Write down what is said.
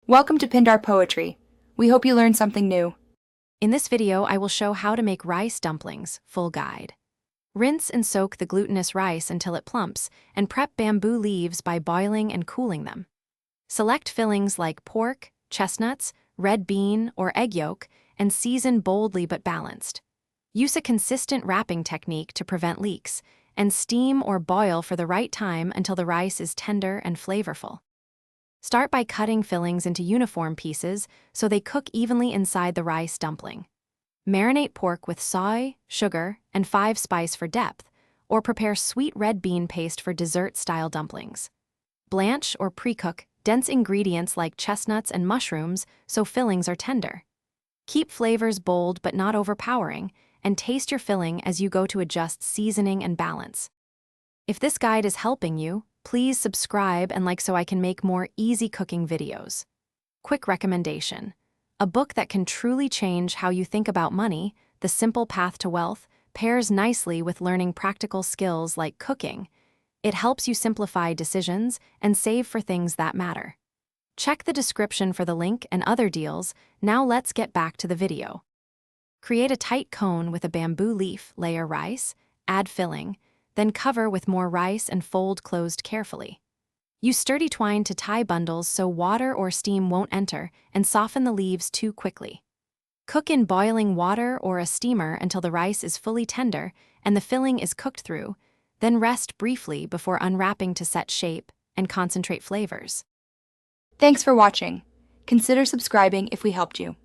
Welcome to Pindar Poetry. We hope you learned something new. In this video, I will show how to make rice dumplings, full guide. Rinse and soak the glutinous rice until it plumps, and prep bamboo leaves by boiling and cooling them. Select fillings like pork, chestnuts, red bean, or egg yolk, and season boldly but balanced. Use a consistent wrapping technique to prevent leaks, and steam or boil for the right time until the rice is tender and flavorful. Start by cutting fillings into uniform pieces so they cook evenly inside the rice dumpling. Marinate pork with soy, sugar, and 5-spice for depth, or prepare sweet red bean paste for dessert-style dumplings. Blanch or pre-cook dense ingredients like chestnuts and mushrooms so fillings are tender. Keep flavors bold but not overpowering, and taste your filling as you go to adjust seasoning and balance. If this guide is helping you, please subscribe and like so I can make more easy cooking videos. Quick recommendation: a book that can truly change how you think about money, The Simple Path to Wealth, pairs nicely with learning practical skills like cooking. It helps you simplify decisions and save for things that matter. Check the description for the link and other deals. Now let's get back to the video. Create a tight cone with a bamboo leaf, layer rice, add filling, then cover with more rice and fold closed carefully. Use sturdy twine to tie bundles so water or steam won't enter, and soften the leaves too quickly. Cook in boiling water or a steamer until the rice is fully tender and the filling is cooked through, then rest briefly before unwrapping to set shape and concentrate flavors. Thanks for watching. Consider subscribing if we helped you.